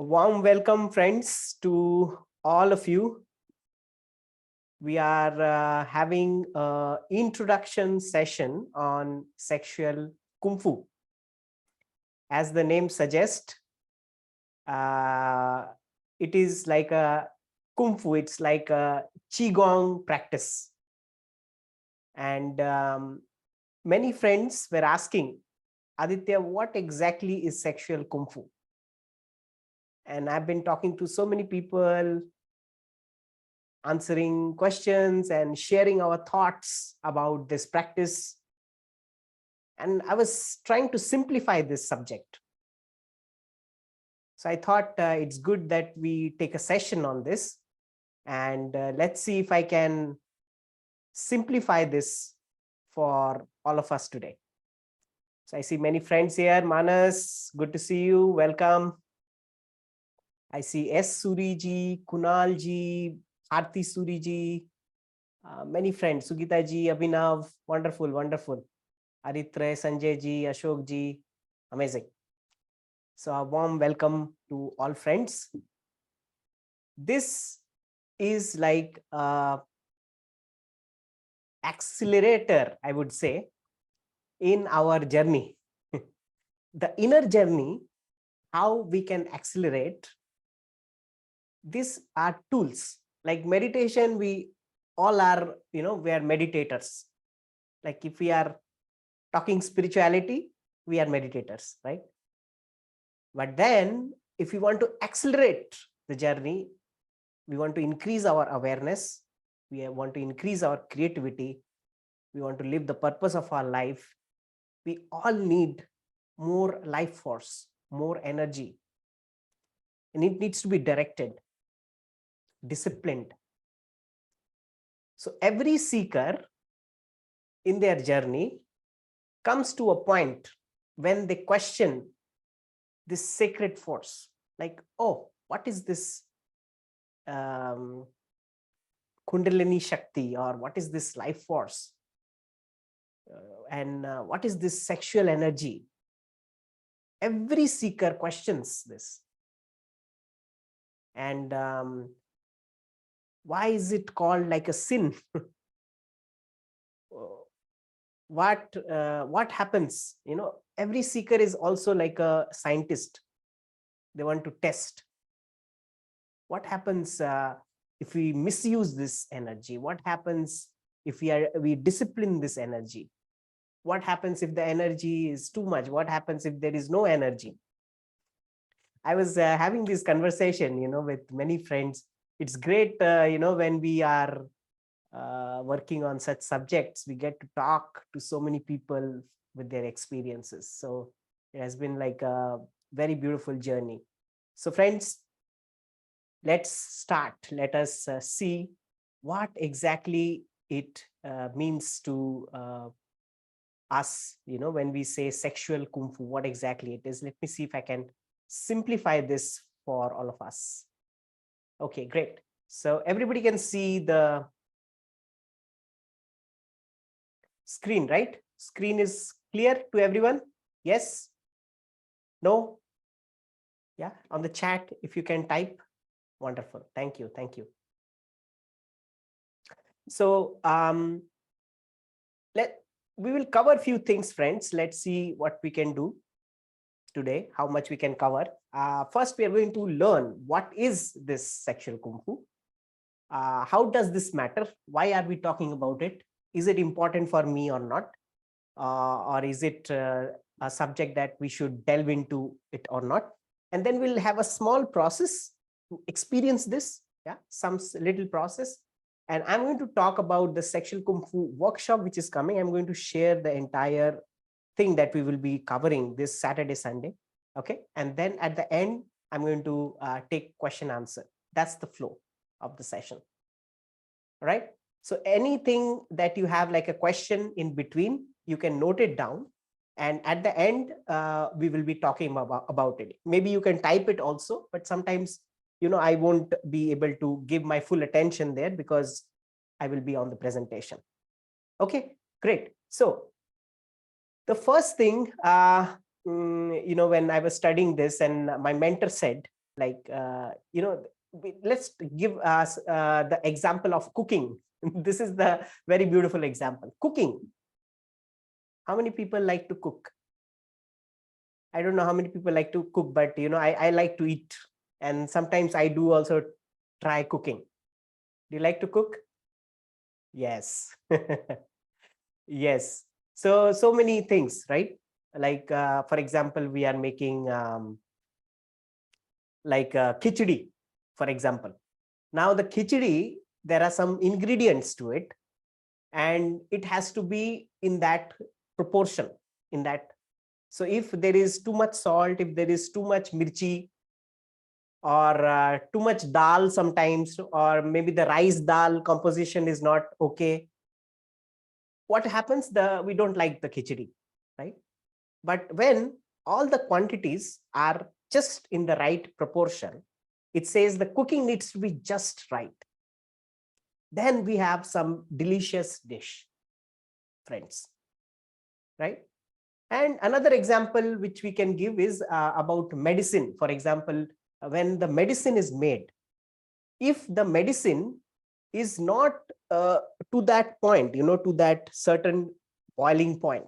A warm welcome, friends, to all of you. We are having an introduction session on sexual Kumfu. As the name suggests, uh, it is like a Kumfu, it's like a Qigong practice. And many friends were asking, Aditya, what exactly is sexual Kumfu? And I've been talking to so many people, answering questions and sharing our thoughts about this practice. And I was trying to simplify this subject. So I thought it's good that we take a session on this, and let's see if I can simplify this for all of us today. So I see many friends here. Manas, good to see you. Welcome. I see S. Suriji, Kunal ji, Aarti Suriji, many friends, Sugita ji, Abhinav, wonderful, wonderful. Aritra, Sanjay ji, Ashok ji, amazing. So a warm welcome to all friends. This is like a accelerator, I would say, in our journey. The inner journey, how we can accelerate. These are tools. Like meditation, we all are, we are meditators. Like if we are talking spirituality, we are meditators, right? But then if we want to accelerate the journey, we want to increase our awareness, we want to increase our creativity, we want to live the purpose of our life, we all need more life force, more energy. And it needs to be directed, disciplined. So every seeker in their journey comes to a point when they question this sacred force, like, oh, what is this Kundalini Shakti, or what is this life force? And what is this sexual energy? Every seeker questions this. And why is it called like a sin? What happens? Every seeker is also like a scientist. They want to test. What happens if we misuse this energy? What happens if we discipline this energy? What happens if the energy is too much? What happens if there is no energy? I was having this conversation, with many friends. It's great, when we are working on such subjects, we get to talk to so many people with their experiences. So it has been like a very beautiful journey. So friends, let's start. Let us see what exactly it means to us, when we say sexual Kung Fu, what exactly it is. Let me see if I can simplify this for all of us. Okay, great. So everybody can see the screen, right? Screen is clear to everyone? Yes? No? Yeah, on the chat, if you can type. Wonderful. Thank you. Thank you. So we will cover a few things, friends. Let's see what we can do today, how much we can cover. First, we are going to learn what is this sexual Kung Fu. How does this matter? Why are we talking about it? Is it important for me or not? Or is it a subject that we should delve into it or not? And then we'll have a small process to experience this, some little process. And I'm going to talk about the sexual Kung Fu workshop, which is coming. I'm going to share the entire thing that we will be covering this Saturday, Sunday. Okay. And then at the end, I'm going to take question answer. That's the flow of the session. All right. So anything that you have like a question in between, you can note it down. And at the end, we will be talking about it. Maybe you can type it also, but sometimes, I won't be able to give my full attention there because I will be on the presentation. Okay, great. So the first thing, when I was studying this and my mentor said, Like, let's give us the example of cooking. This is the very beautiful example. Cooking. How many people like to cook? I don't know how many people like to cook, but I like to eat. And sometimes I do also try cooking. Do you like to cook? Yes. Yes. So many things, right? Like, for example, we are making like khichdi, for example. Now the khichdi, there are some ingredients to it, and it has to be in that proportion, in that. So if there is too much salt, if there is too much mirchi, or too much dal sometimes, or maybe the rice dal composition is not okay, what happens? We don't like the khichdi, right? But when all the quantities are just in the right proportion, it says the cooking needs to be just right. Then we have some delicious dish, friends, right? And another example which we can give is about medicine. For example, when the medicine is made, if the medicine is not to that point, to that certain boiling point,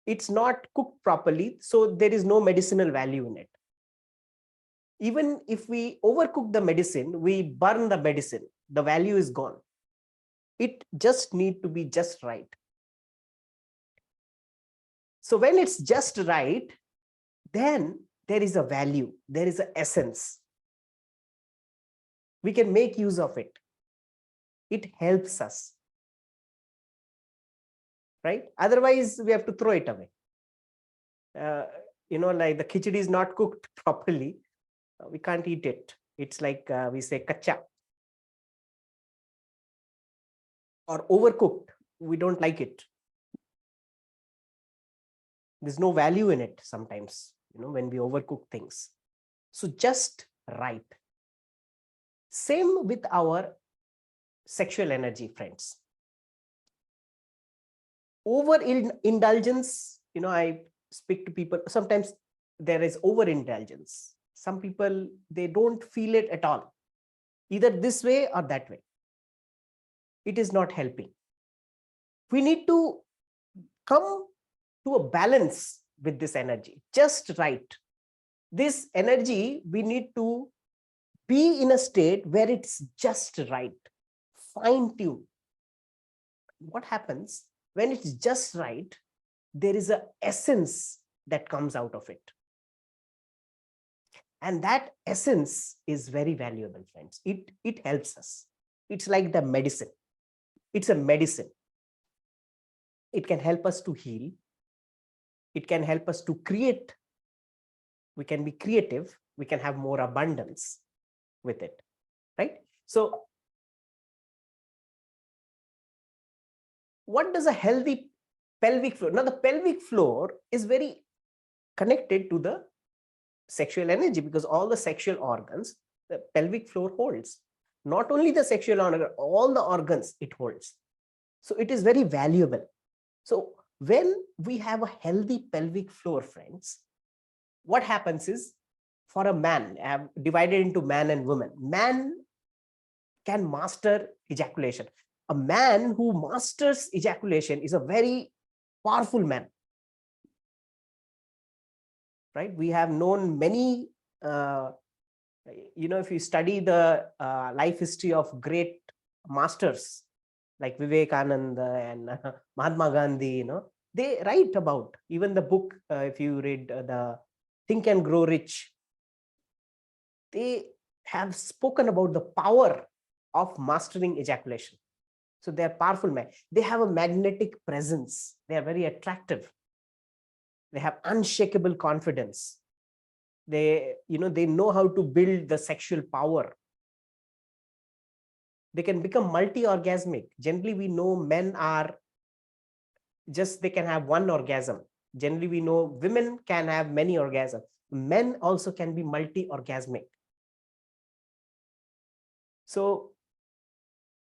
it's not cooked properly, so there is no medicinal value in it. Even if we overcook the medicine, we burn the medicine, the value is gone. It just need to be just right. So when it's just right, then there is a value, there is an essence. We can make use of it. It helps us, right? Otherwise, we have to throw it away. Like the khichdi is not cooked properly, we can't eat it. It's like we say kacha, or overcooked. We don't like it. There's no value in it sometimes, when we overcook things. So just right. Same with our sexual energy, friends. Overindulgence, I speak to people, sometimes there is overindulgence. Some people, they don't feel it at all, either this way or that way. It is not helping. We need to come to a balance with this energy, just right. This energy, we need to be in a state where it's just right, fine-tuned. What happens when it's just right? There is an essence that comes out of it. And that essence is very valuable, friends. It helps us. It's like the medicine. It's a medicine. It can help us to heal. It can help us to create. We can be creative. We can have more abundance with it, right? So what does a healthy pelvic floor? Now, the pelvic floor is very connected to the sexual energy, because all the sexual organs, the pelvic floor holds. Not only the sexual organ, all the organs it holds. So it is very valuable. So when we have a healthy pelvic floor, friends, what happens is, for a man, I have divided into man and woman. Man can master ejaculation. A man who masters ejaculation is a very powerful man, right? We have known many, if you study the life history of great masters like Vivekananda and Mahatma Gandhi, they write about, even the book, if you read the Think and Grow Rich, they have spoken about the power of mastering ejaculation. So they are powerful men. They have a magnetic presence. They are very attractive. They have unshakable confidence. They know how to build the sexual power. They can become multi-orgasmic. Generally, we know men are they can have one orgasm. Generally, we know women can have many orgasms. Men also can be multi-orgasmic. So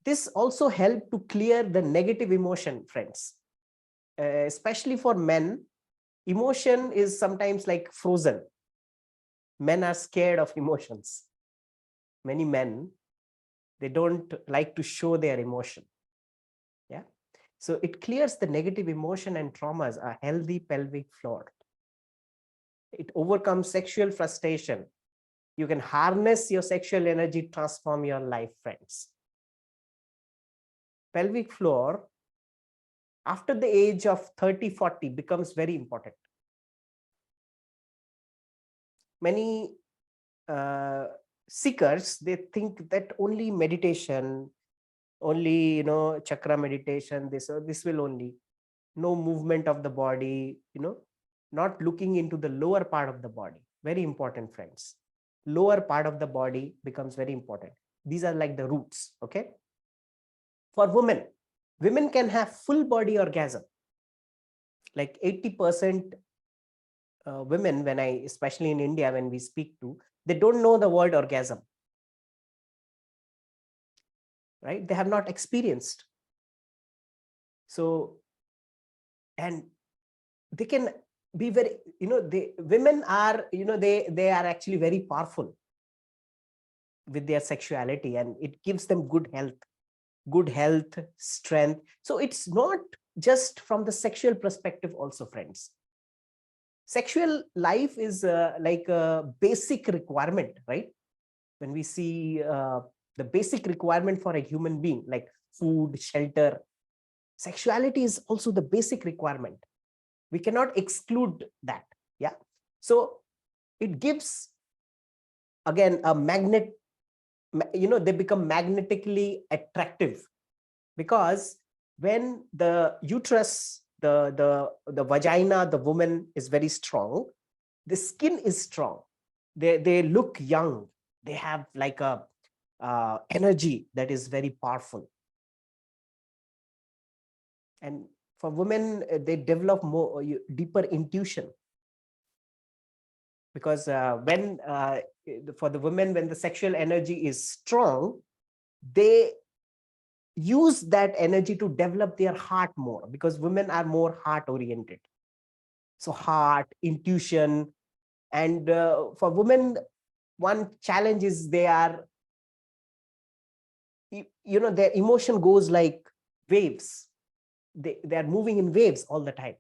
this also helps to clear the negative emotion, friends. Especially for men, emotion is sometimes like frozen. Men are scared of emotions. Many men, they don't like to show their emotion. Yeah. So it clears the negative emotion and traumas, a healthy pelvic floor. It overcomes sexual frustration. You can harness your sexual energy, transform your life, friends. Pelvic floor, after the age of 30, 40, becomes very important. Many seekers, they think that only meditation, only, chakra meditation, this will only, no movement of the body, not looking into the lower part of the body. Very important, friends. Lower part of the body becomes very important. These are like the roots. Okay. For women can have full body orgasm. Like 80% women, when especially in India, when we speak to, they don't know the word orgasm, right? They have not experienced. So, and they can be very, women are, they are actually very powerful with their sexuality, and it gives them good health, strength. So it's not just from the sexual perspective also, friends. Sexual life is like a basic requirement, right? When we see the basic requirement for a human being, like food, shelter, sexuality is also the basic requirement. We cannot exclude that. Yeah. So it gives, again, a magnet, they become magnetically attractive, because when the uterus, the vagina, the woman is very strong, the skin is strong, they look young, they have like a energy that is very powerful. And for women, they develop more deeper intuition, because when for the women, when the sexual energy is strong, they use that energy to develop their heart more, because women are more heart oriented. So heart, intuition. And for women, one challenge is they are, their emotion goes like waves. They are moving in waves all the time.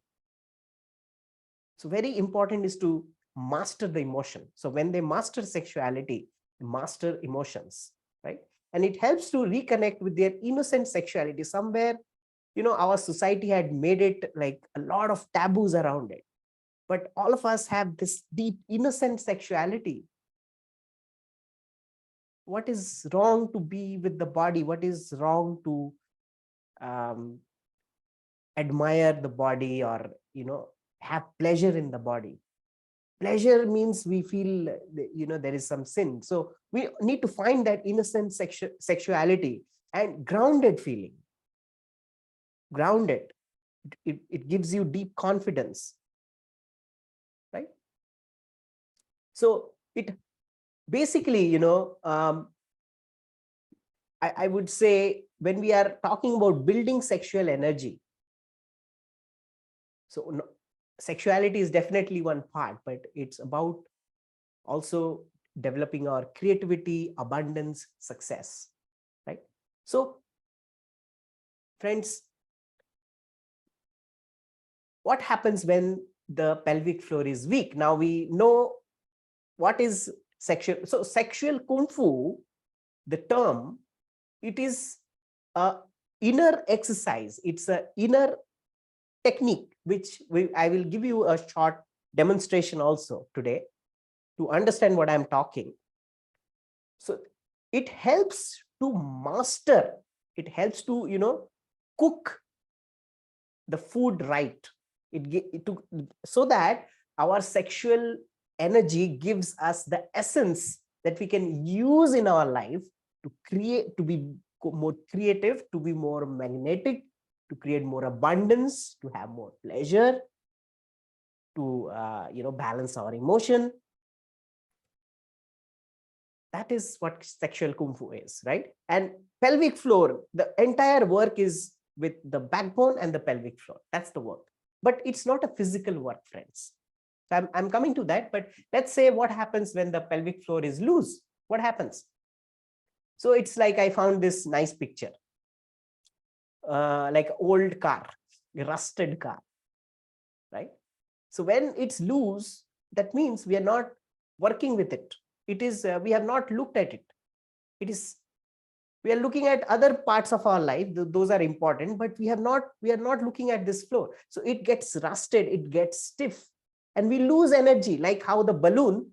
So very important is to master the emotion. So when they master sexuality, master emotions, right? And it helps to reconnect with their innocent sexuality. Somewhere, our society had made it like a lot of taboos around it. But all of us have this deep, innocent sexuality. What is wrong to be with the body? What is wrong to admire the body, or, have pleasure in the body? Pleasure means we feel, there is some sin. So we need to find that innocent sexuality and grounded feeling. Grounded. It gives you deep confidence, right? So it basically, I would say, when we are talking about building sexual energy, so sexuality is definitely one part, but it's about also developing our creativity, abundance, success, right? So friends, what happens when the pelvic floor is weak? Now we know what is sexual. So sexual kung fu, the term, it is a inner exercise. It's a inner technique, which I will give you a short demonstration also today to understand what I'm talking. So it helps to master, it helps to, cook the food right. So that our sexual energy gives us the essence that we can use in our life to create, to be more creative, to be more magnetic, to create more abundance, to have more pleasure, to balance our emotion. That is what sexual kung fu is, right? And pelvic floor, the entire work is with the backbone and the pelvic floor. That's the work. But it's not a physical work, friends. I'm coming to that, but let's say what happens when the pelvic floor is loose. What happens? So it's like I found this nice picture, like old car, rusted car, right? So when it's loose, that means we are not working with it. It is, we have not looked at it. It is, we are looking at other parts of our life. Those are important, but we are not looking at this floor. So it gets rusted, it gets stiff, and we lose energy, like how the balloon,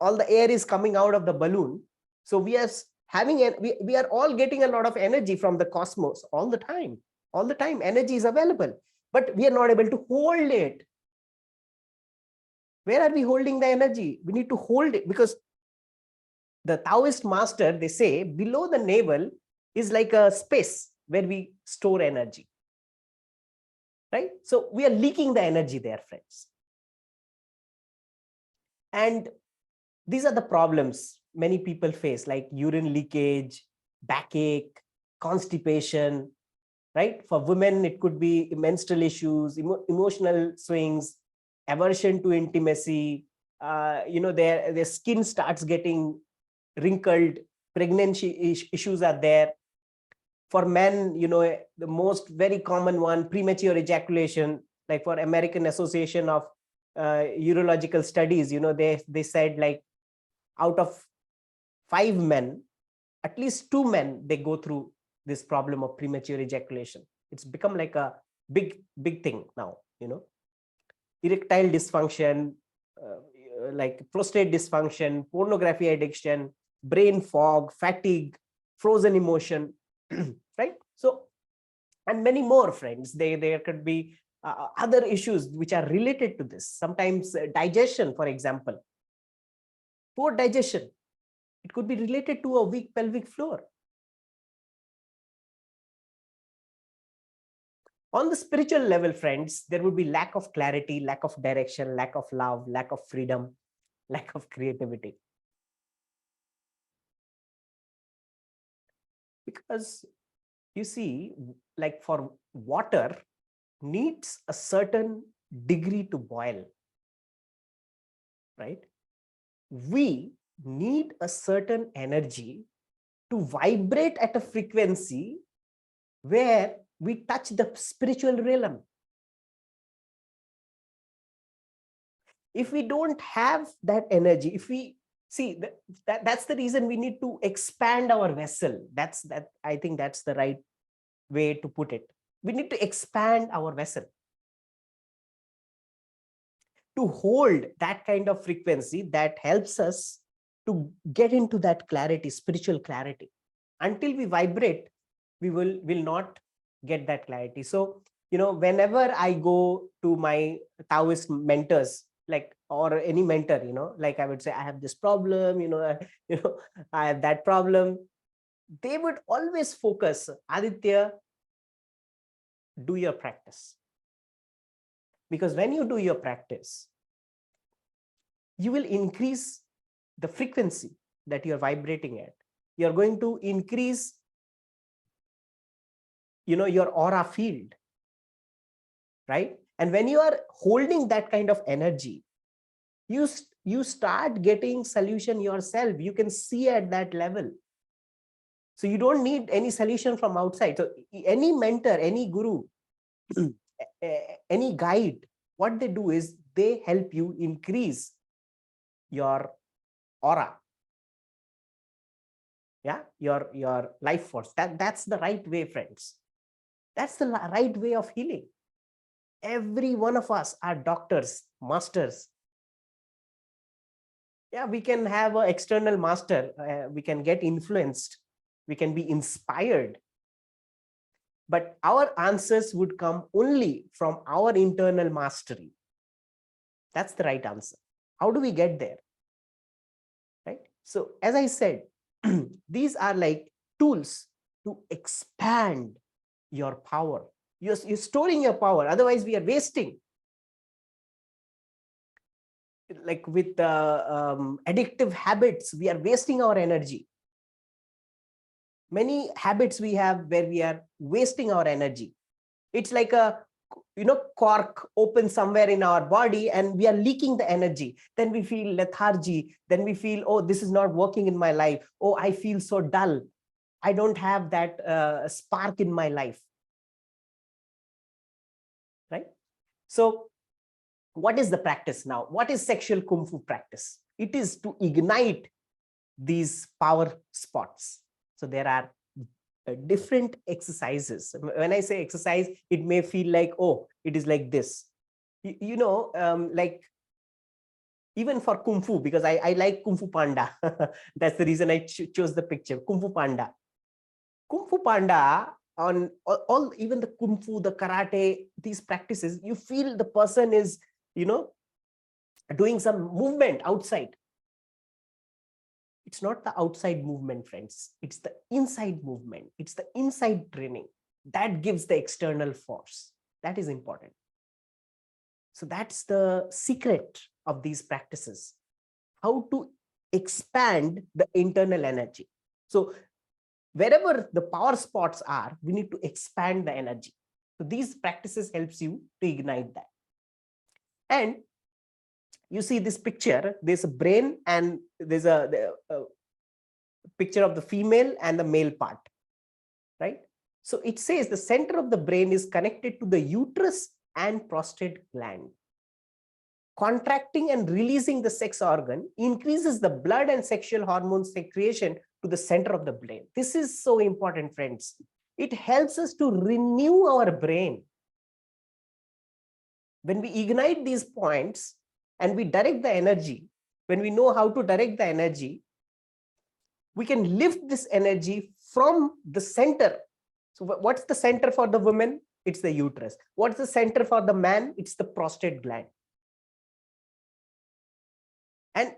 all the air is coming out of the balloon. So we are having, we are all getting a lot of energy from the cosmos all the time. All the time, energy is available, but we are not able to hold it. Where are we holding the energy? We need to hold it, because the Taoist master, they say below the navel is like a space where we store energy, right? So we are leaking the energy there, friends. And these are the problems many people face, like urine leakage, backache, constipation, right? For women, it could be menstrual issues, emotional swings, aversion to intimacy. Their skin starts getting wrinkled, pregnancy issues are there. For men, the most very common one, premature ejaculation. Like for American Association of Urological Studies, they said, like, out of 5 men, at least 2 men, they go through this problem of premature ejaculation. It's become like a big thing now. Erectile dysfunction, like prostate dysfunction, pornography addiction, brain fog, fatigue, frozen emotion, right? So, and many more, friends. There could be other issues which are related to this. Sometimes digestion, for example, poor digestion. It could be related to a weak pelvic floor. On the spiritual level, friends, there would be lack of clarity, lack of direction, lack of love, lack of freedom, lack of creativity. Because you see, like for water needs a certain degree to boil, right? We need a certain energy to vibrate at a frequency where we touch the spiritual realm. If we don't have that energy, if we see that's the reason we need to expand our vessel. I think that's the right way to put it. We need to expand our vessel to hold that kind of frequency that helps us to get into that clarity, spiritual clarity. Until we vibrate, we will not get that clarity. So, whenever I go to my Taoist mentors, like, or any mentor, like I would say, I have this problem, I have that problem. They would always focus, Aditya, do your practice. Because when you do your practice, you will increase the frequency that you're vibrating at. You're going to increase, your aura field, right? And when you are holding that kind of energy, you start getting solution yourself. You can see at that level. So you don't need any solution from outside. So any mentor, any guru, any guide, what they do is they help you increase your aura. Yeah, your life force. That's the right way, friends. That's the right way of healing. Every one of us are doctors, masters. Yeah, we can have an external master. We can get influenced. We can be inspired. But our answers would come only from our internal mastery. That's the right answer. How do we get there? Right? So, as I said, these are like tools to expand your power. You're storing your power. Otherwise, we are wasting. Like with addictive habits, we are wasting our energy. Many habits we have where we are wasting our energy. It's like a cork open somewhere in our body and we are leaking the energy. Then we feel lethargy. Then we feel, oh, this is not working in my life. Oh, I feel so dull. I don't have that spark in my life. Right? So what is the practice now? What is sexual Kung Fu practice? It is to ignite these power spots. So there are different exercises. When I say exercise, it may feel like, oh, it is like this. Like even for Kung Fu, because I like Kung Fu Panda. That's the reason I chose the picture, Kung Fu Panda. Kung Fu Panda, on all, even the Kung Fu, the karate, these practices, you feel the person is, doing some movement outside. It's not the outside movement, friends. It's the inside movement. It's the inside training that gives the external force. That is important. So that's the secret of these practices, how to expand the internal energy. So wherever the power spots are, we need to expand the energy. So these practices helps you to ignite that. And you see this picture, there's a brain and there's a picture of the female and the male part, right? So it says the center of the brain is connected to the uterus and prostate gland. Contracting and releasing the sex organ increases the blood and sexual hormone secretion to the center of the brain. This is so important, friends. It helps us to renew our brain. When we ignite these points and we direct the energy, when we know how to direct the energy, we can lift this energy from the center. So what's the center for the woman? It's the uterus. What's the center for the man? It's the prostate gland. And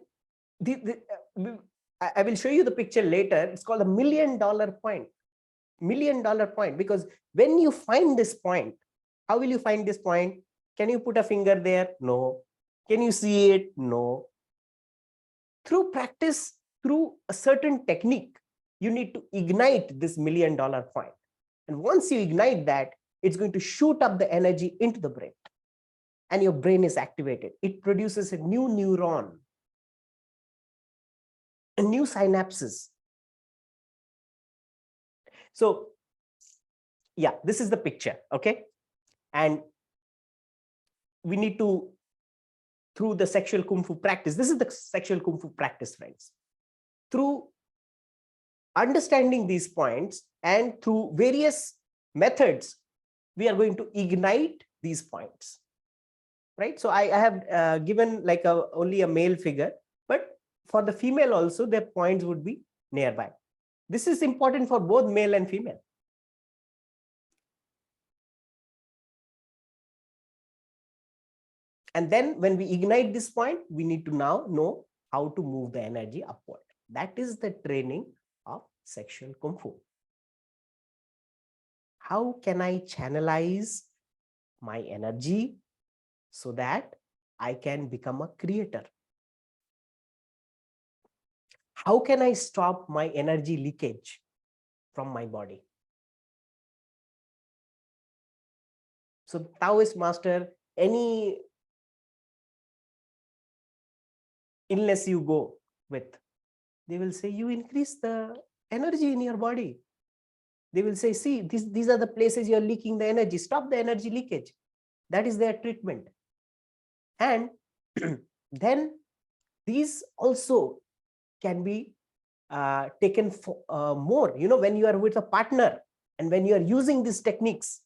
I will show you the picture later. It's called a $1 million point. $1 million point. Because when you find this point, how will you find this point? Can you put a finger there? No. Can you see it? No. Through practice, through a certain technique, you need to ignite this $1 million point. And once you ignite that, it's going to shoot up the energy into the brain. And your brain is activated. It produces a new neuron, a new synapses. So yeah, this is the picture, okay? And we need to, through the sexual Kung Fu practice, this is the sexual Kung Fu practice, friends. Through understanding these points and through various methods, we are going to ignite these points, right? So I have given like only a male figure, but for the female also, their points would be nearby. This is important for both male and female. And then when we ignite this point, we need to now know how to move the energy upward. That is the training of sexual Kung Fu. How can I channelize my energy so that I can become a creator? How can I stop my energy leakage from my body? So Taoist master, any illness you go with, they will say, you increase the energy in your body. They will say, see, these are the places you're leaking the energy. Stop the energy leakage. That is their treatment. And then these also can be taken for, more. You know, when you are with a partner and when you are using these techniques,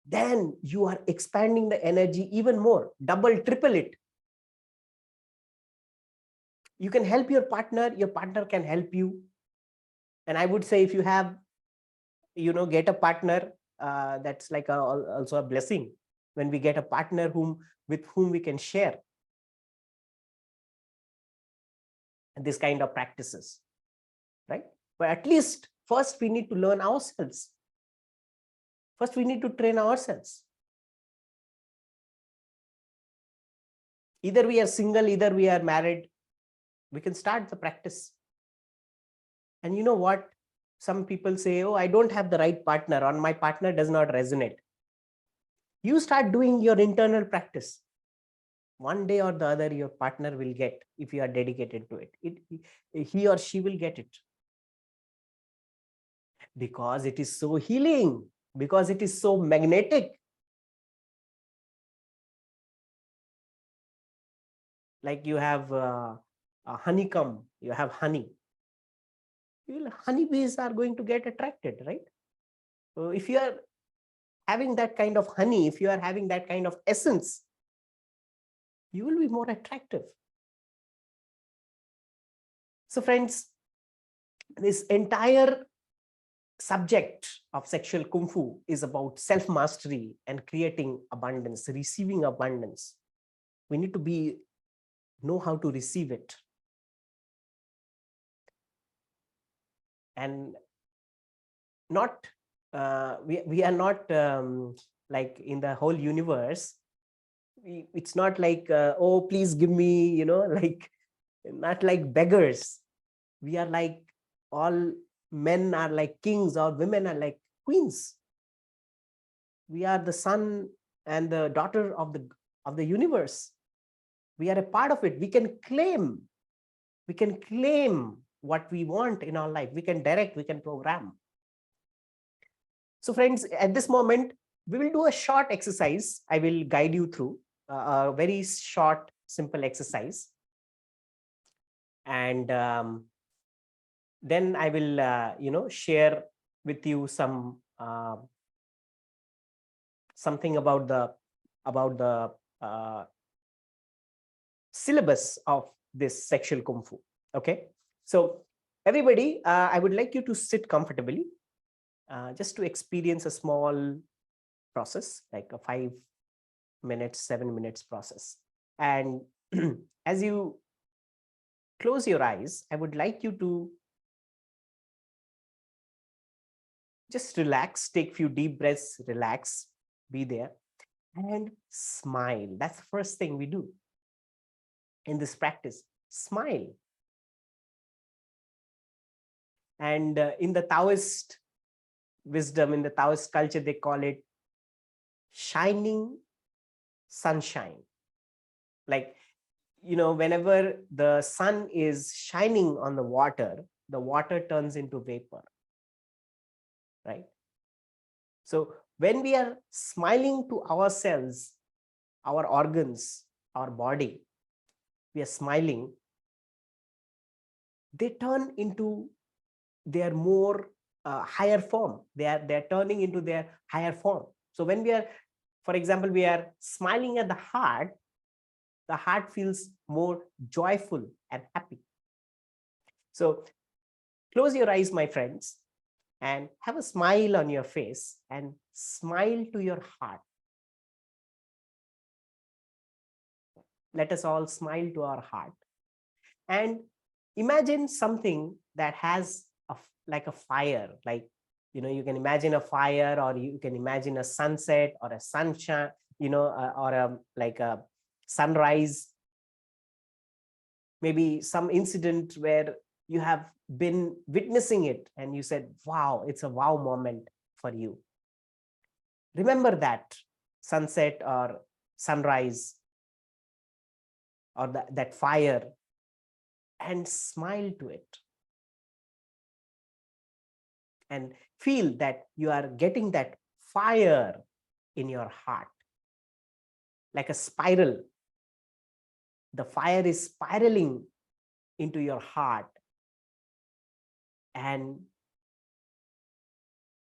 then you are expanding the energy even more, double, triple it. You can help your partner can help you. And I would say if you have, get a partner, that's like also a blessing when we get a partner with whom we can share this kind of practices, right? But at least first we need to learn ourselves. First, we need to train ourselves. Either we are single, either we are married, we can start the practice. And you know what? Some people say, oh, I don't have the right partner, or my partner does not resonate. You start doing your internal practice. One day or the other, your partner will get, if you are dedicated to it, he or she will get it, because it is so healing, because it is so magnetic. Like you have a honeycomb, you have honey. Honeybees are going to get attracted, right? So if you are having that kind of honey, if you are having that kind of essence, you will be more attractive. So friends, this entire subject of sexual kung fu is about self-mastery and creating abundance, receiving abundance. We need to know how to receive it. And not, we are not like in the whole universe. It's not like, oh, please give me, like, not like beggars. We are like, all men are like kings, or women are like queens. We are the son and the daughter of the universe. We are a part of it. We can claim what we want in our life. We can direct, we can program. So friends, at this moment, we will do a short exercise. I will guide you through a very short, simple exercise. And then I will, share with you something about the syllabus of this sexual kung fu. Okay, so everybody, I would like you to sit comfortably, just to experience a small process, like a 5 minutes, 7 minutes process. And as you close your eyes, I would like you to just relax, take few deep breaths, relax, be there, and smile. That's the first thing we do in this practice. Smile. And in the Taoist wisdom, in the Taoist culture, they call it shining sunshine. Like, whenever the sun is shining on the water turns into vapor, right? So when we are smiling to ourselves, our organs, our body, we are smiling, they turn into their more higher form. They're turning into their higher form. So when we are, for example, we are smiling at the heart feels more joyful and happy. So close your eyes, my friends, and have a smile on your face and smile to your heart. Let us all smile to our heart and imagine something that has like a fire. Like, you can imagine a fire, or you can imagine a sunset or a sunshine, or like a sunrise. Maybe some incident where you have been witnessing it and you said, wow, it's a wow moment for you. Remember that sunset or sunrise or that fire, and smile to it. And feel that you are getting that fire in your heart, like a spiral. The fire is spiraling into your heart, and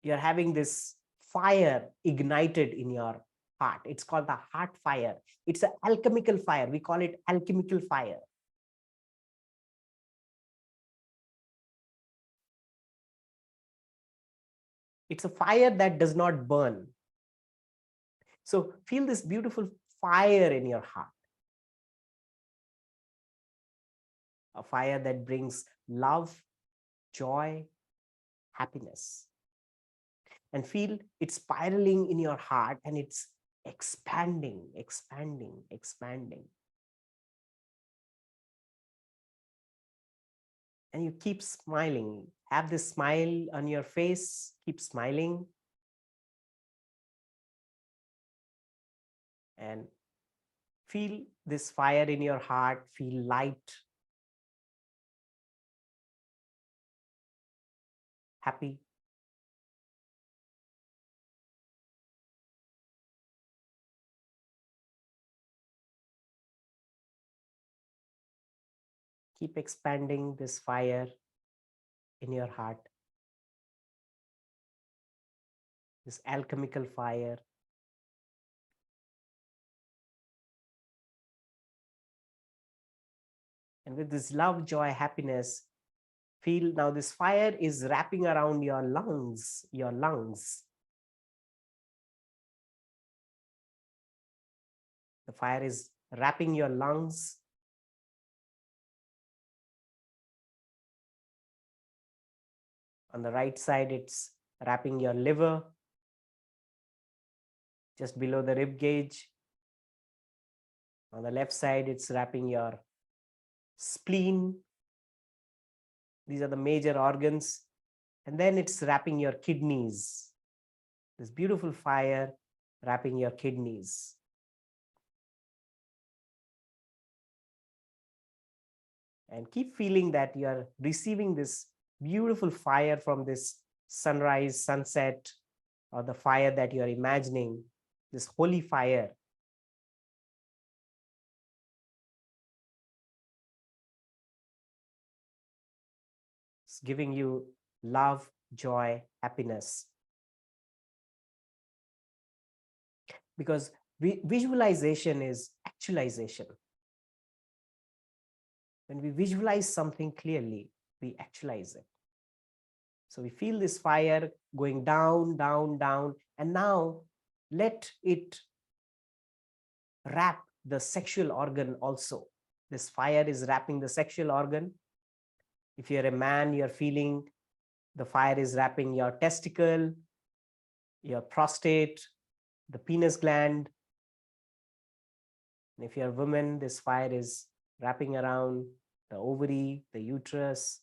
you're having this fire ignited in your heart. It's called the heart fire. It's an alchemical fire. We call it alchemical fire. It's a fire that does not burn. So feel this beautiful fire in your heart. A fire that brings love, joy, happiness. And feel it spiraling in your heart, and it's expanding, expanding, expanding. And you keep smiling. Have this smile on your face. Keep smiling. and feel this fire in your heart, feel light, happy. Keep expanding this fire in your heart, this alchemical fire. And with this love, joy, happiness, feel now this fire is wrapping around your lungs, your lungs. The fire is wrapping your lungs. On the right side, it's wrapping your liver, just below the rib cage. On the left side, it's wrapping your spleen. These are the major organs. And then it's wrapping your kidneys. This beautiful fire wrapping your kidneys. And keep feeling that you are receiving this beautiful fire from this sunrise, sunset, or the fire that you are imagining, this holy fire. It's giving you love, joy, happiness. Because visualization is actualization. When we visualize something clearly, we actualize it. So we feel this fire going down, down, down, and now let it wrap the sexual organ also. This fire is wrapping the sexual organ. If you're a man, you're feeling the fire is wrapping your testicle, your prostate, the penis gland. And if you're a woman, this fire is wrapping around the ovary, the uterus.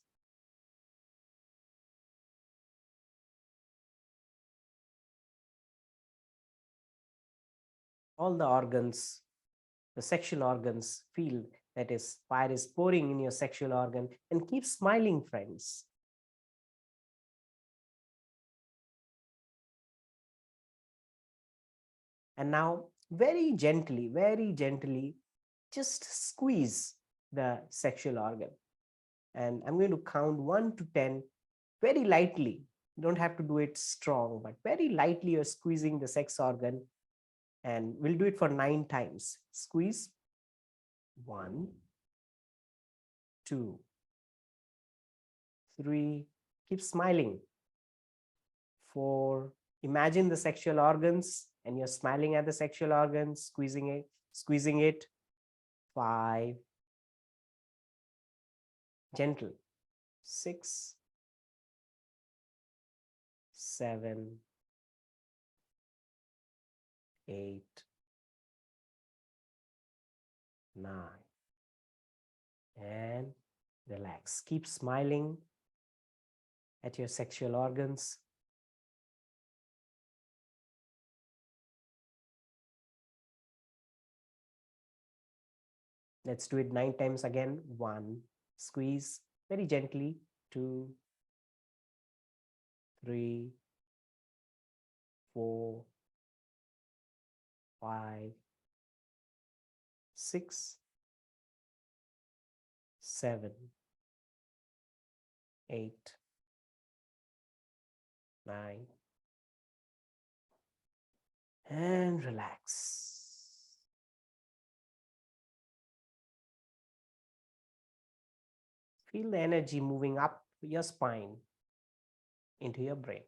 All the organs, the sexual organs, feel that is fire is pouring in your sexual organ, and keep smiling, friends. And now very gently, just squeeze the sexual organ. And I'm going to count 1 to 10 very lightly. You don't have to do it strong, but very lightly you're squeezing the sex organ. And we'll do it for 9 times. Squeeze. 1, 2, 3. Keep smiling. 4. Imagine the sexual organs and you're smiling at the sexual organs, squeezing it. 5. Gentle. 6, 7, 8, 9. And relax. Keep smiling at your sexual organs. Let's do it 9 times again. 1, squeeze very gently. 2, 3, 4, 5, 6, 7, 8, 9. And relax. Feel the energy moving up your spine into your brain.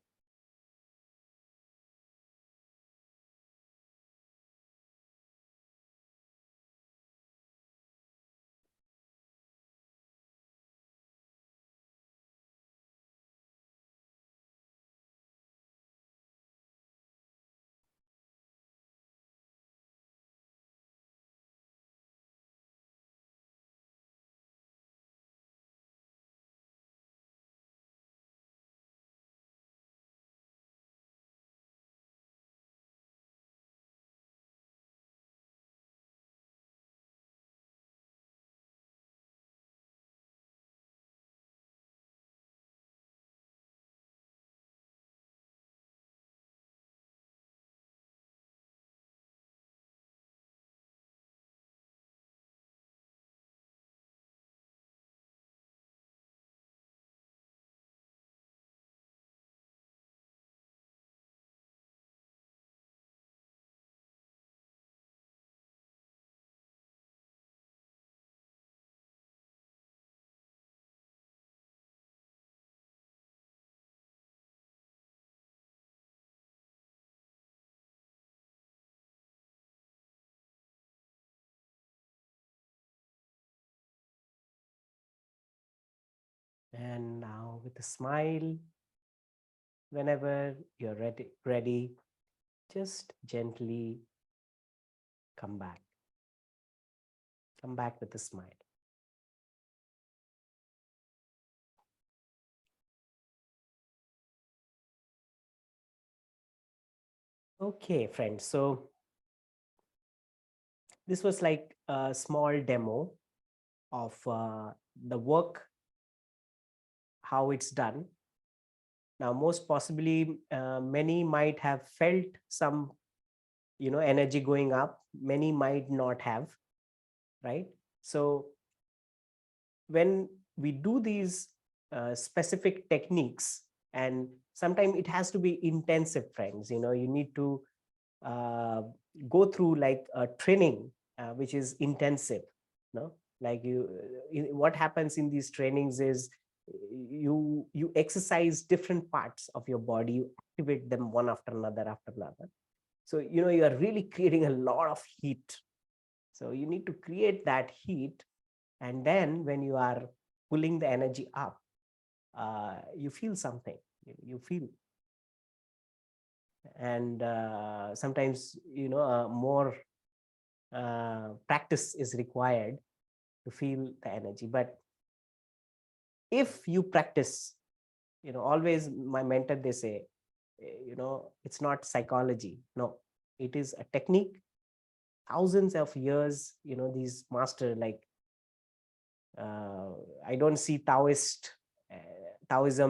And now with a smile, whenever you're ready, just gently come back. Come back with a smile. Okay, friends. So this was like a small demo of the work, how it's done. Now, most possibly, many might have felt some, energy going up. Many might not have, right? So when we do these specific techniques, and sometimes it has to be intensive, friends. You need to uh, go through like a training which is intensive. No, like what happens in these trainings is you exercise different parts of your body, you activate them one after another. So you are really creating a lot of heat. So you need to create that heat, and then when you are pulling the energy up, you feel something. You feel. And sometimes more practice is required to feel the energy. But if you practice, always my mentor, they say, it's not psychology. No, it is a technique. Thousands of years, these master, like uh, I don't see Taoism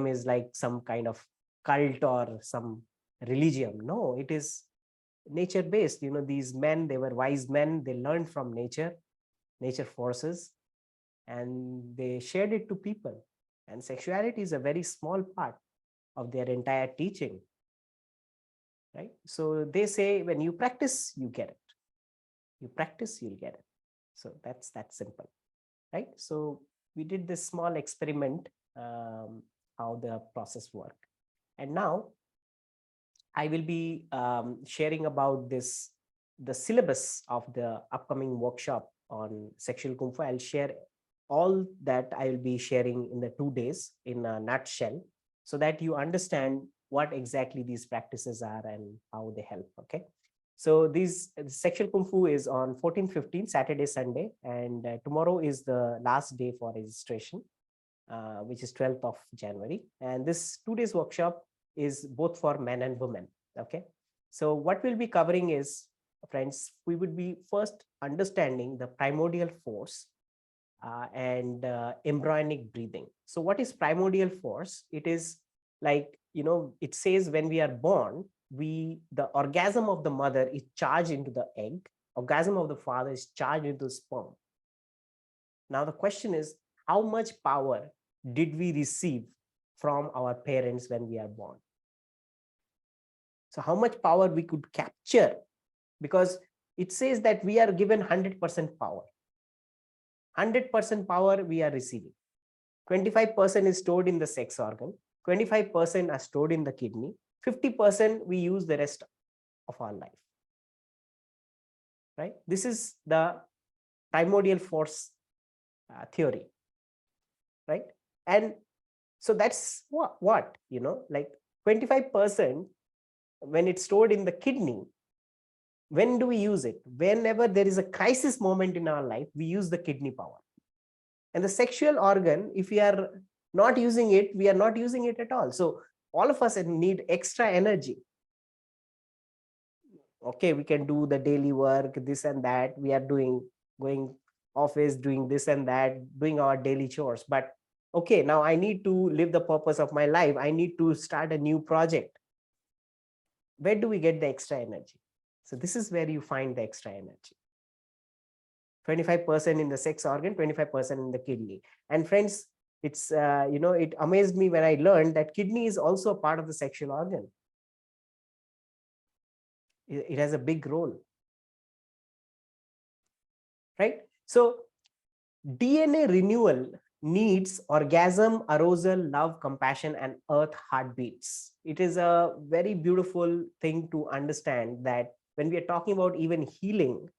is like some kind of cult or some religion. No, it is nature based. These men, they were wise men. They learned from nature forces, and they shared it to people. And sexuality is a very small part of their entire teaching, right? So they say when you practice, you get it. You practice, you'll get it. So that's that simple, right? So we did this small experiment, how the process worked. And now I will be sharing about the syllabus of the upcoming workshop on sexual kung fu. I'll share all that I will be sharing in the 2 days in a nutshell, so that you understand what exactly these practices are and how they help. Okay. So these sexual kung fu is on 14, 15, Saturday, Sunday, and tomorrow is the last day for registration, which is 12th of January. And this 2 days workshop is both for men and women. Okay. So what we'll be covering is, friends, we would be first understanding the primordial force and embryonic breathing. So what is primordial force? It is like, it says when we are born, the orgasm of the mother is charged into the egg, orgasm of the father is charged into sperm. Now the question is, how much power did we receive from our parents when we are born? So how much power we could capture? Because it says that we are given 100% power. 100% power we are receiving. 25% is stored in the sex organ. 25% are stored in the kidney. 50% we use the rest of our life. Right? This is the primordial force theory. Right? And so that's what like 25%, when it's stored in the kidney, when do we use it? Whenever there is a crisis moment in our life, we use the kidney power. And the sexual organ, if we are not using it, we are not using it at all. So all of us need extra energy. Okay, we can do the daily work, this and that. We are going office, doing this and that, doing our daily chores. But okay, now I need to live the purpose of my life. I need to start a new project. Where do we get the extra energy? So this is where you find the extra energy. 25% in the sex organ, 25% in the kidney. And friends, it's it amazed me when I learned that kidney is also a part of the sexual organ. It has a big role, right? So DNA renewal needs orgasm, arousal, love, compassion, and earth heartbeats. It is a very beautiful thing to understand that when we are talking about even healing,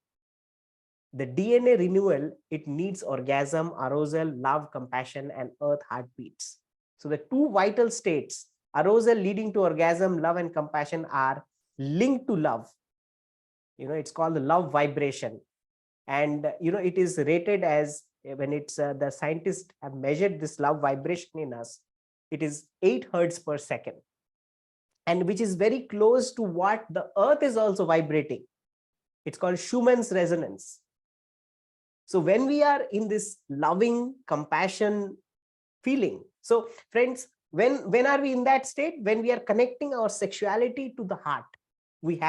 The DNA renewal, it needs orgasm, arousal, love, compassion, and earth heartbeats. So the two vital states, arousal leading to orgasm, love and compassion, are linked to love. It's called the love vibration. And it is rated as, when it's the scientists have measured this love vibration in us, it is 8 hertz per second, and which is very close to what the earth is also vibrating. It's called Schumann's resonance. So when we are in this loving compassion feeling, so friends, when are we in that state? When we are connecting our sexuality to the heart, we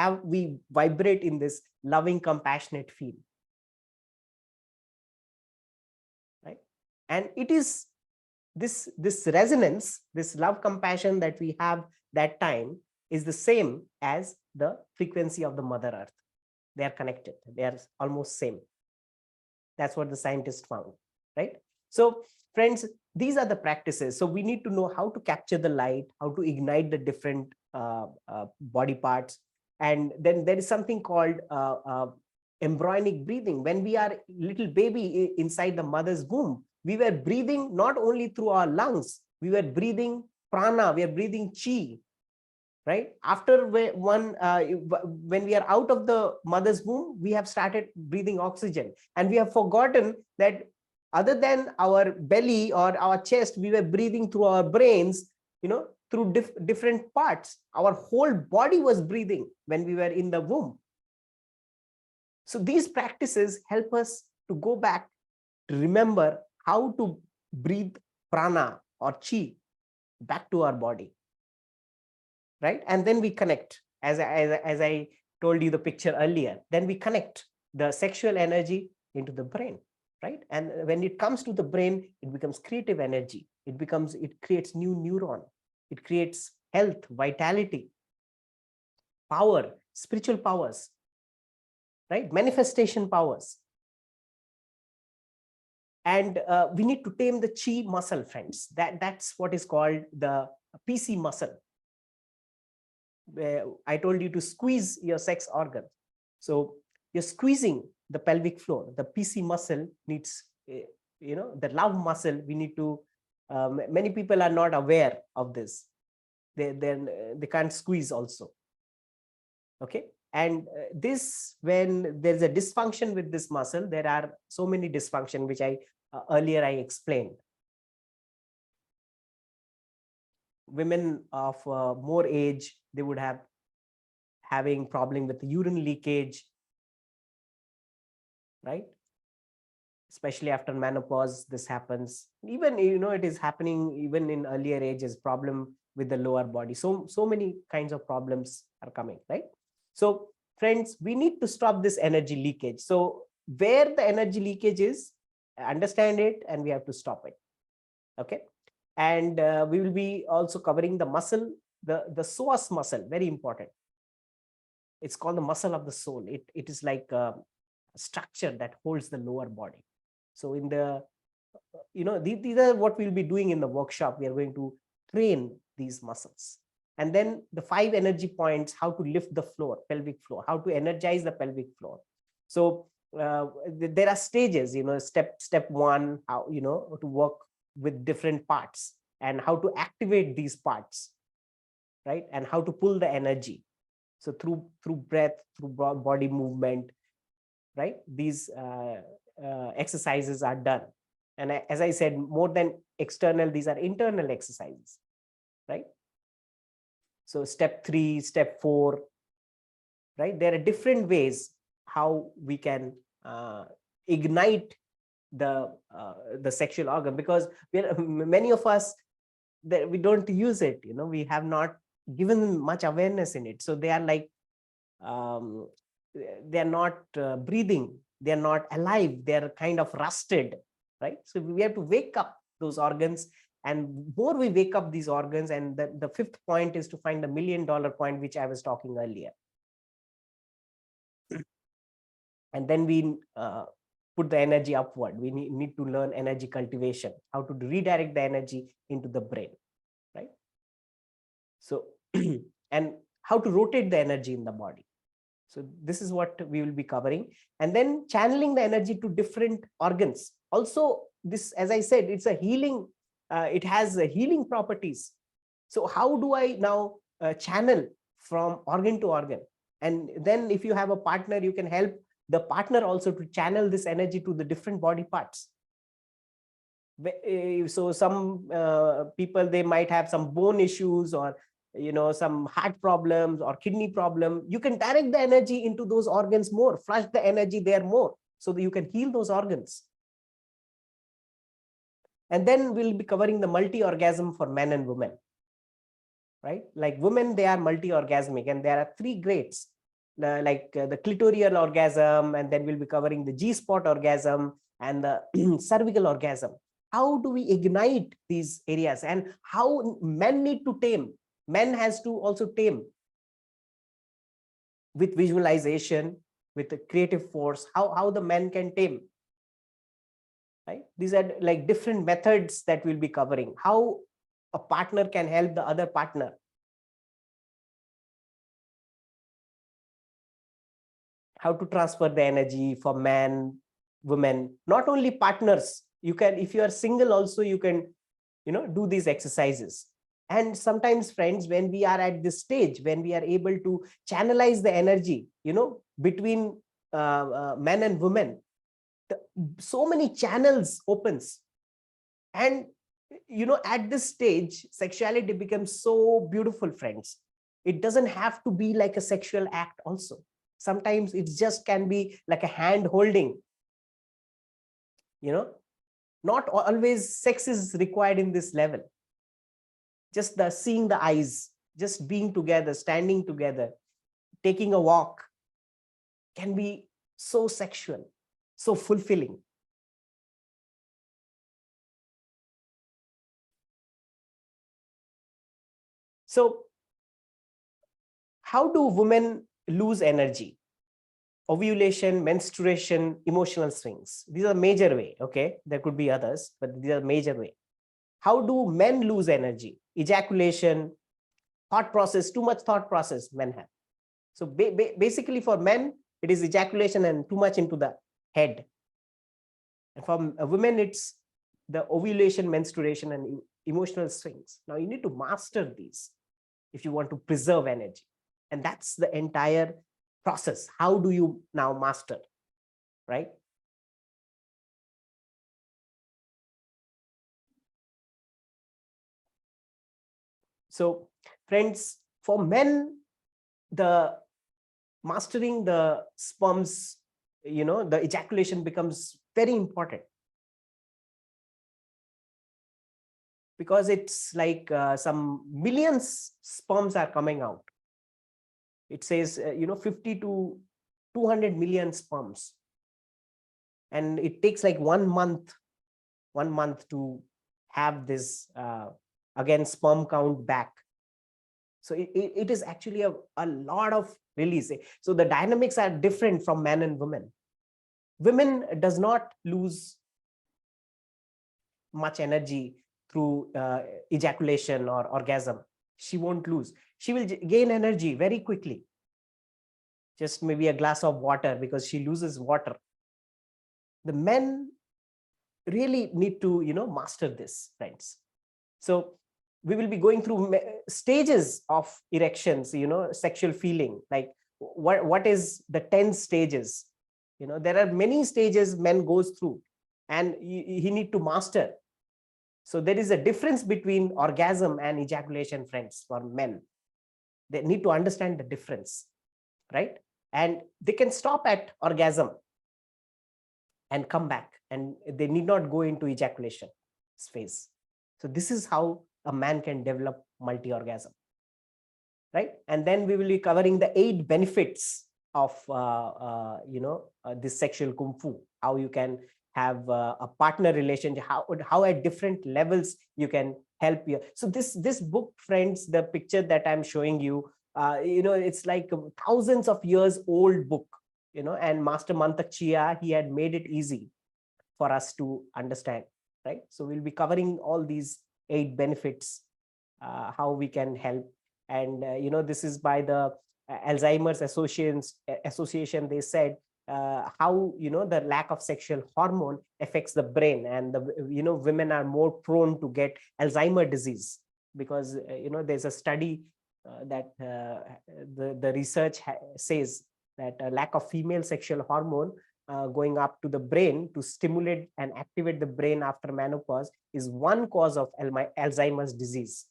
vibrate in this loving compassionate feel, right? And it is this resonance, this love compassion that we have that time, is the same as the frequency of the Mother Earth. They are connected, they are almost same. That's what the scientists found, right? So friends, these are the practices. So we need to know how to capture the light, how to ignite the different body parts. And then there is something called embryonic breathing. When we are little baby inside the mother's womb, we were breathing not only through our lungs, we were breathing prana, we are breathing chi, right? After when we are out of the mother's womb, we have started breathing oxygen, and we have forgotten that other than our belly or our chest, we were breathing through our brains, through different parts. Our whole body was breathing when we were in the womb. So these practices help us to go back to remember how to breathe prana or chi back to our body, right? And then we connect, as I told you the picture earlier, then we connect the sexual energy into the brain, right? And when it comes to the brain, it becomes creative energy. It creates new neuron. It creates health, vitality, power, spiritual powers, right? Manifestation powers. And we need to tame the chi muscle, friends. That's what is called the PC muscle. I told you to squeeze your sex organ. So you're squeezing the pelvic floor. The PC muscle needs, the love muscle. We need to, many people are not aware of this. They can't squeeze also. Okay. And this, when there's a dysfunction with this muscle, there are so many dysfunction, which earlier I explained. Women of more age, they would have having problem with urine leakage, right? Especially after menopause, this happens. Even, it is happening even in earlier ages, problem with the lower body. So many kinds of problems are coming, right? So friends, we need to stop this energy leakage. So where the energy leakage is, understand it, and we have to stop it. Okay. And we will be also covering the muscle, the psoas muscle, very important. It's called the muscle of the soul. It is like a structure that holds the lower body. So in the, these are what we'll be doing in the workshop. We are going to train these muscles. And then the 5 energy points, how to lift the floor, pelvic floor, how to energize the pelvic floor. So there are stages, step 1, how, to work with different parts and how to activate these parts, right? And how to pull the energy. So through breath, through body movement, right? These exercises are done. And as I said, more than external, these are internal exercises, right? So step 3, step 4, right? There are different ways how we can ignite the sexual organ, because many of us, that we don't use it, we have not given much awareness in it. So they are like, they are not breathing, they are not alive, they are kind of rusted, right? So we have to wake up those organs, and more we wake up these organs. And the 5th point is to find the $1 million point, which I was talking earlier. And then we put the energy upward. We need to learn energy cultivation, how to redirect the energy into the brain, right? So and how to rotate the energy in the body. So this is what we will be covering. And then channeling the energy to different organs. Also, this, as I said, it's a healing, it has healing properties. So how do I now channel from organ to organ? And then if you have a partner, you can help the partner also to channel this energy to the different body parts. So some people, they might have some bone issues, or some heart problems or kidney problem. You can direct the energy into those organs more, flush the energy there more, so that you can heal those organs. And then we'll be covering the multi-orgasm for men and women, right? Like women, they are multi-orgasmic, and there are 3 grades, like the clitoral orgasm, and then we'll be covering the G-spot orgasm and the cervical orgasm. How do we ignite these areas, and how men need to tame? Men has to also tame with visualization, with the creative force. How the men can tame, right? These are like different methods that we'll be covering. How a partner can help the other partner. How to transfer the energy for man, women, not only partners. You can, if you are single also, you can, do these exercises. And sometimes, friends, when we are at this stage, when we are able to channelize the energy, between men and women, so many channels opens. And, at this stage, sexuality becomes so beautiful, friends. It doesn't have to be like a sexual act also. Sometimes it just can be like a hand holding, not always sex is required in this level. Just the seeing the eyes, just being together, standing together, taking a walk can be so sexual, so fulfilling. So how do women lose energy? Ovulation, menstruation, emotional swings. These are major way. Okay, there could be others, but these are major way. How do men lose energy? Ejaculation, thought process, too much thought process men have. So basically for men, it is ejaculation and too much into the head. And for women, it's the ovulation, menstruation, and emotional swings. Now you need to master these if you want to preserve energy. And that's the entire process. How do you now master, right? So friends, for men, the mastering the sperms, the ejaculation becomes very important, because it's like some millions sperms are coming out. It says 50 to 200 million sperms, and it takes like 1 month to have this again sperm count back. So it is actually a lot of release. So the dynamics are different from men and women. Women does not lose much energy through ejaculation or orgasm. She won't lose. She will gain energy very quickly. Just maybe a glass of water, because she loses water. The men really need to, master this, friends. So we will be going through stages of erections, sexual feeling, like what is the 10 stages. There are many stages men goes through, and he need to master. So there is a difference between orgasm and ejaculation, friends. For men, they need to understand the difference, right? And they can stop at orgasm and come back, and they need not go into ejaculation phase. So this is how a man can develop multi-orgasm, right? And then we will be covering the 8 benefits of this sexual kung fu. How you can have a partner relationship, how at different levels you can help you. So this book, friends, the picture that I'm showing you, it's like thousands of years old book, and Master Mantak Chia, he had made it easy for us to understand, right? So we'll be covering all these 8 benefits, how we can help. And this is by the Alzheimer's association, they said how, the lack of sexual hormone affects the brain, and women are more prone to get Alzheimer disease, because there's a study that the research says that a lack of female sexual hormone going up to the brain to stimulate and activate the brain after menopause is one cause of Alzheimer's disease.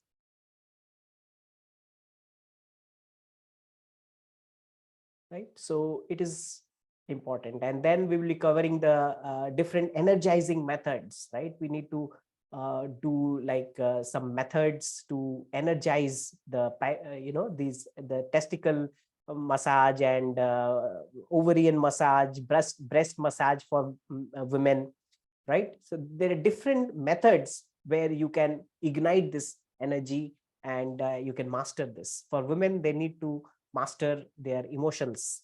Right, so it is important. And then we will be covering the different energizing methods, right? We need to do like some methods to energize the the testicle massage and ovarian massage, breast massage for women, right? So there are different methods where you can ignite this energy, and you can master this. For women, they need to master their emotions,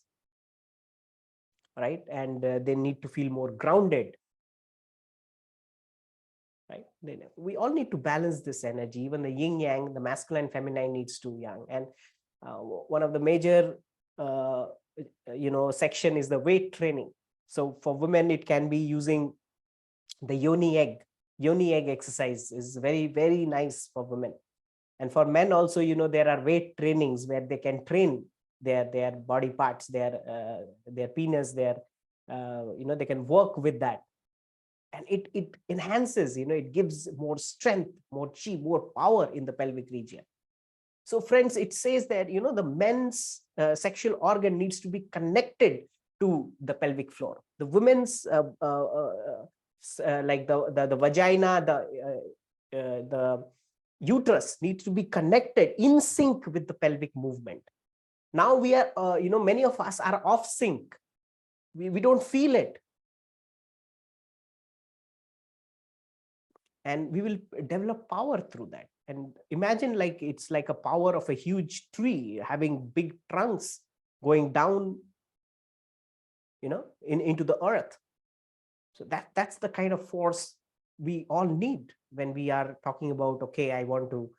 right? And they need to feel more grounded, right? We all need to balance this energy. Even the yin yang, the masculine feminine needs to yang. And one of the major section is the weight training. So for women, it can be using the yoni egg exercise is very, very nice for women. And for men also, there are weight trainings where they can train their body parts, their penis, their they can work with that, and it enhances, it gives more strength, more chi, more power in the pelvic region. So friends, it says that the men's sexual organ needs to be connected to the pelvic floor. The women's like the vagina, the uterus needs to be connected in sync with the pelvic movement. Now we are many of us are off sync. We don't feel it, and we will develop power through that. And imagine, like, it's like a power of a huge tree having big trunks going down into the earth. So that's the kind of force we all need when we are talking about, okay, I want to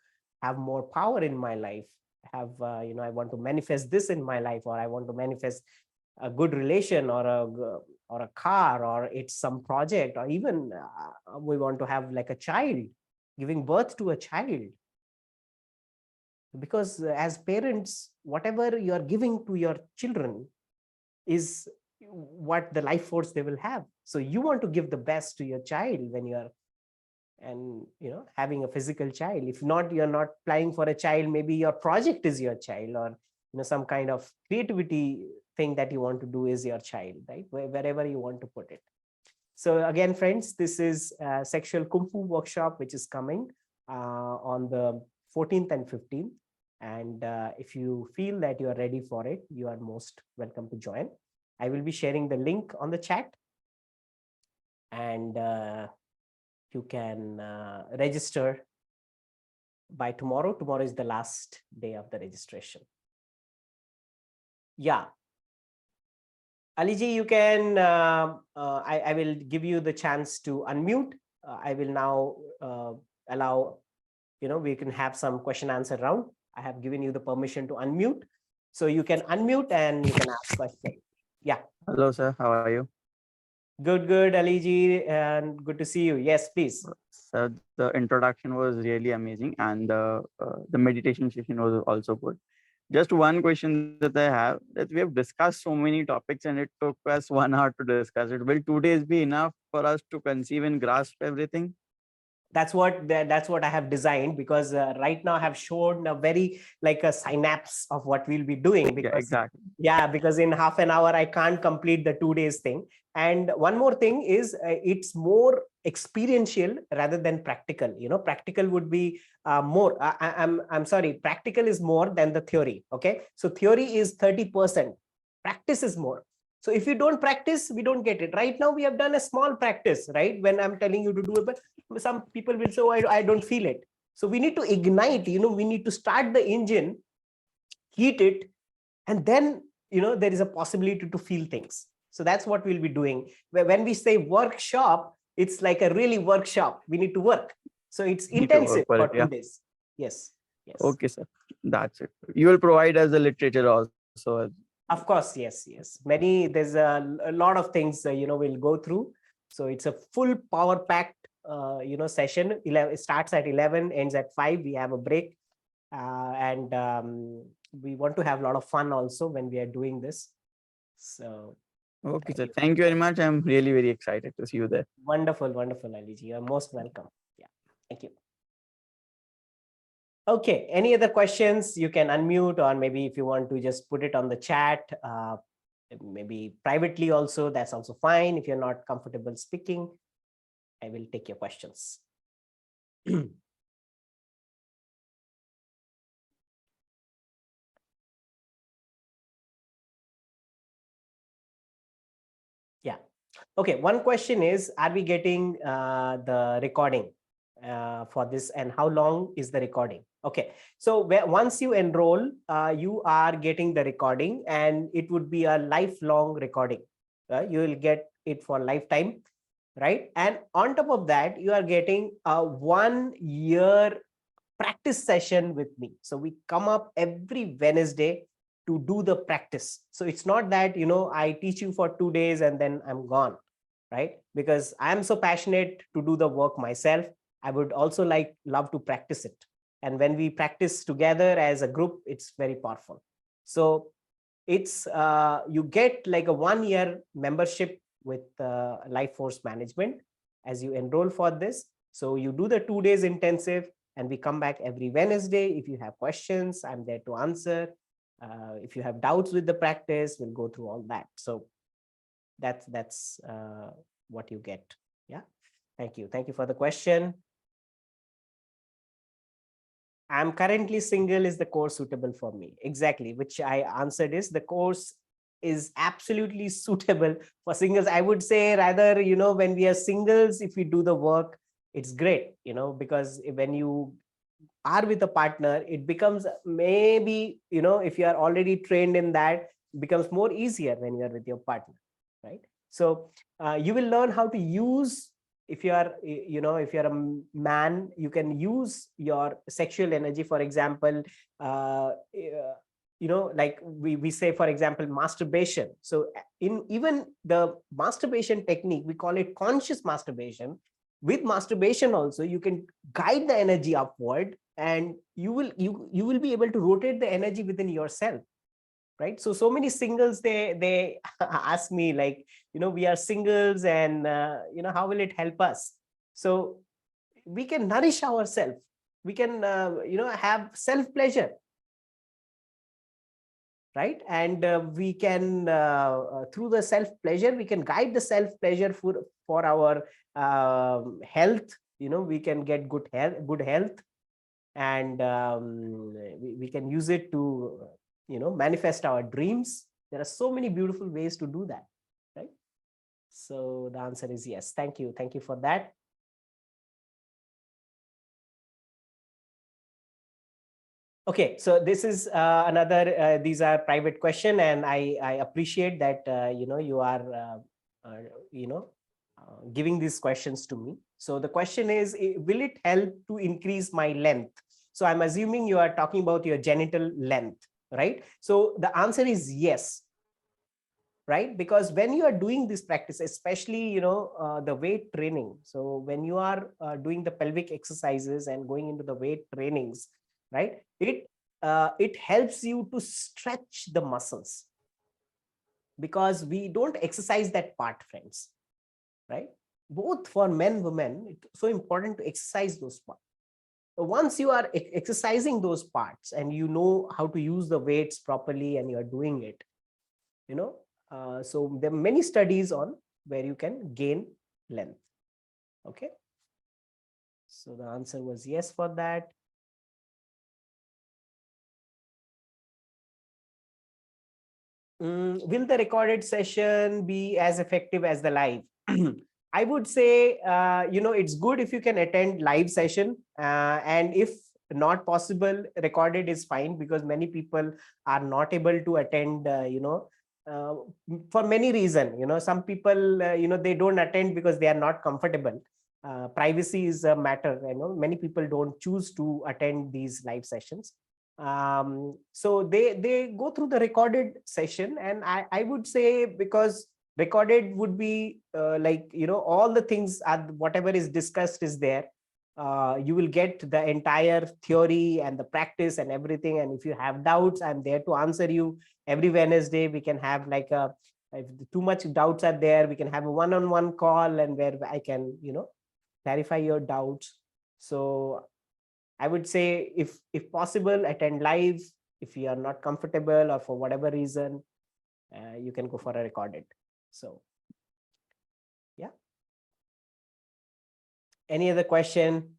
have more power in my life, have I want to manifest this in my life, or I want to manifest a good relation, or a car, or it's some project, or even we want to have like a child, giving birth to a child. Because as parents, whatever you are giving to your children is what the life force they will have. So you want to give the best to your child when you are having a physical child. If not, you're not applying for a child, maybe your project is your child, or some kind of creativity thing that you want to do is your child, right? Wherever you want to put it. So again, friends, this is a sexual Kung Fu workshop, which is coming on the 14th and 15th. And if you feel that you are ready for it, you are most welcome to join. I will be sharing the link on the chat, and you can register by tomorrow. Tomorrow is the last day of the registration. Yeah. Aliji, you can, I will give you the chance to unmute. I will now allow, we can have some question answer round. I have given you the permission to unmute. So you can unmute and you can ask questions. Yeah. Hello, sir. How are you? Good, Aliji, and good to see you. Yes, please. So the introduction was really amazing, and the meditation session was also good. Just one question that I have, that we have discussed so many topics and it took us 1 hour to discuss it. Will 2 days be enough for us to conceive and grasp everything? That's what I have designed, because right now I have shown a very like a synapse of what we'll be doing. Because, yeah, exactly. Yeah, because in half an hour I can't complete the 2 days thing. And one more thing is it's more experiential rather than practical. Practical would be more. I'm sorry. Practical is more than the theory. Okay, so theory is 30%. Practice is more. So if you don't practice, we don't get it. Right now, we have done a small practice, right? When I'm telling you to do it, but some people will say, oh, I don't feel it. So we need to ignite, we need to start the engine, heat it, and then, there is a possibility to feel things. So that's what we'll be doing. When we say workshop, it's like a really workshop. We need to work. So it's intensive for 2 days. Yes. Okay, sir. That's it. You will provide us the literature also, Of course, yes, yes. There's a lot of things, we'll go through. So it's a full power packed, session. 11, it starts at 11, ends at 5. We have a break. And we want to have a lot of fun also when we are doing this. So Okay, thank sir. you. Thank you very much. I'm really very excited to see you there. Wonderful, wonderful, Aliji. You're most welcome. Yeah, thank you. Okay, any other questions? You can unmute, or maybe if you want to just put it on the chat, maybe privately also, that's also fine. If you're not comfortable speaking, I will take your questions. Yeah. Okay, one question is, are we getting the recording for this, and how long is the recording? Okay, so once you enroll, you are getting the recording, and it would be a lifelong recording. You will get it for lifetime, right? And on top of that, you are getting a 1 year practice session with me. So we come up every Wednesday to do the practice. So it's not that, I teach you for 2 days and then I'm gone, right? Because I'm so passionate to do the work myself. I would also love to practice it. And when we practice together as a group, it's very powerful. So it's you get like a 1 year membership with Life Force Management as you enroll for this. So you do the 2 days intensive, and we come back every Wednesday. If you have questions, I'm there to answer. If you have doubts with the practice, we'll go through all that. So that's what you get. Yeah. Thank you. Thank you for the question. I'm currently single. Is the course suitable for me? Exactly, which I answered is the course is absolutely suitable for singles. I would say rather, when we are singles, if we do the work, it's great, because when you are with a partner, it becomes maybe, if you are already trained in that, it becomes more easier when you are with your partner, right? So you will learn how to use, if you are, if you're a man, you can use your sexual energy. For example, like we say, for example, masturbation. So in even the masturbation technique, we call it conscious masturbation. With masturbation also, you can guide the energy upward, and you will be able to rotate the energy within yourself, right? So many singles, they ask me like, we are singles, and how will it help us? So we can nourish ourselves. We can have self pleasure, right? And we can through the self pleasure, we can guide the self pleasure for our health. We can get good health, and we can use it to manifest our dreams. There are so many beautiful ways to do that, right? So the answer is yes. Thank you for that. Okay, so this is another, these are private question, and I appreciate that you are giving these questions to me. So the question is, will it help to increase my length? So I'm assuming you are talking about your genital length, right? So the answer is yes, right? Because when you are doing this practice, especially the weight training, so when you are doing the pelvic exercises and going into the weight trainings, right, it helps you to stretch the muscles, because we don't exercise that part, friends, right? Both for men, women, it's so important to exercise those parts. Once you are exercising those parts, and you know how to use the weights properly, and you are doing it, so there are many studies on where you can gain length. Okay, so the answer was yes for that. Will the recorded session be as effective as the live? I would say, it's good if you can attend live session, and if not possible, recorded is fine, because many people are not able to attend, uh, for many reasons. Some people, they don't attend because they are not comfortable. Privacy is a matter. Many people don't choose to attend these live sessions. So they go through the recorded session, and I would say, because recorded would be like, all the things are, whatever is discussed is there. You will get the entire theory and the practice and everything, and if you have doubts, I'm there to answer you. Every Wednesday we can have like a, if too much doubts are there, we can have a one-on-one call, and where I can clarify your doubts. So I would say, if possible, attend live. If you are not comfortable, or for whatever reason, you can go for a recorded. So yeah. Any other question?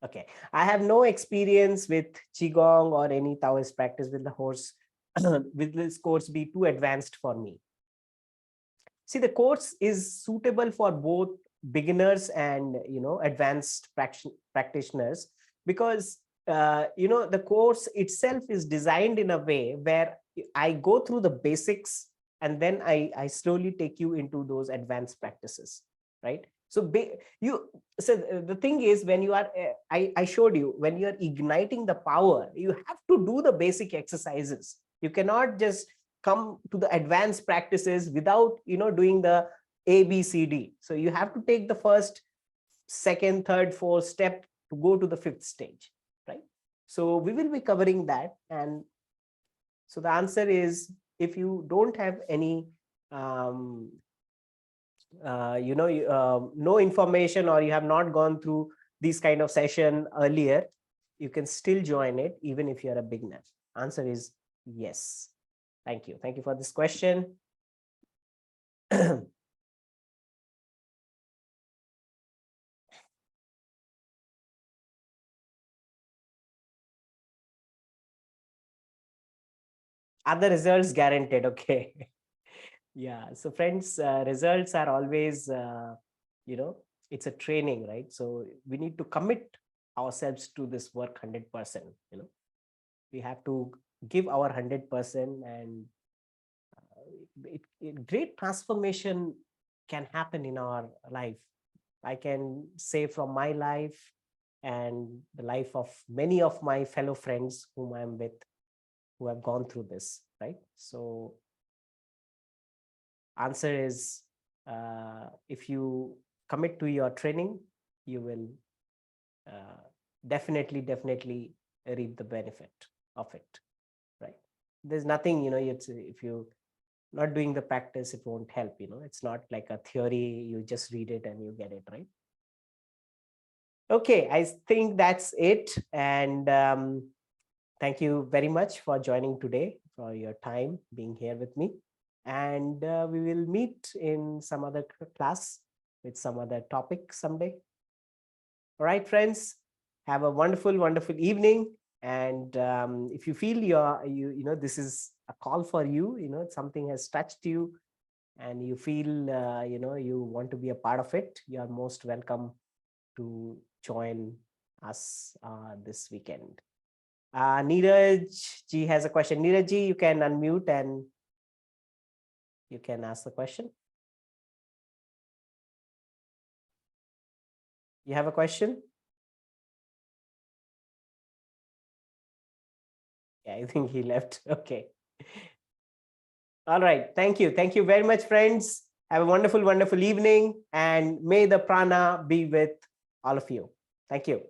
Okay. I have no experience with Qigong or any Taoist practice. With the horse, will this course be too advanced for me? See, the course is suitable for both beginners and advanced practitioners, because the course itself is designed in a way where I go through the basics, and then I slowly take you into those advanced practices, right? So the thing is, when you are I showed you, when you are igniting the power, you have to do the basic exercises. You cannot just come to the advanced practices without doing the ABCD. So you have to take the first, second, third, fourth step to go to the fifth stage, right? So we will be covering that. And so the answer is, if you don't have any no information, or you have not gone through these kind of session earlier, you can still join it, even if you're a beginner. Answer is yes. Thank you. Thank you for this question. Are the results guaranteed? Okay. Yeah. So friends, results are always, it's a training, right? So we need to commit ourselves to this work 100%. We have to give our 100%, and great transformation can happen in our life. I can say from my life and the life of many of my fellow friends whom I'm with, who have gone through this, right? So answer is, if you commit to your training, you will definitely reap the benefit of it, right? There's nothing, if you not doing the practice, it won't help. It's not like a theory, you just read it and you get it, right? Okay, I think that's it. And thank you very much for joining today, for your time being here with me. And we will meet in some other class with some other topic someday. All right, friends, have a wonderful evening. And if you feel this is a call for you, something has touched you, and you feel you want to be a part of it, you are most welcome to join us this weekend. Neeraj ji has a question. Neeraj ji, you can unmute and you can ask the question. You have a question? Yeah, I think he left. Okay. All right. Thank you. Thank you very much, friends. Have a wonderful evening, and may the prana be with all of you. Thank you.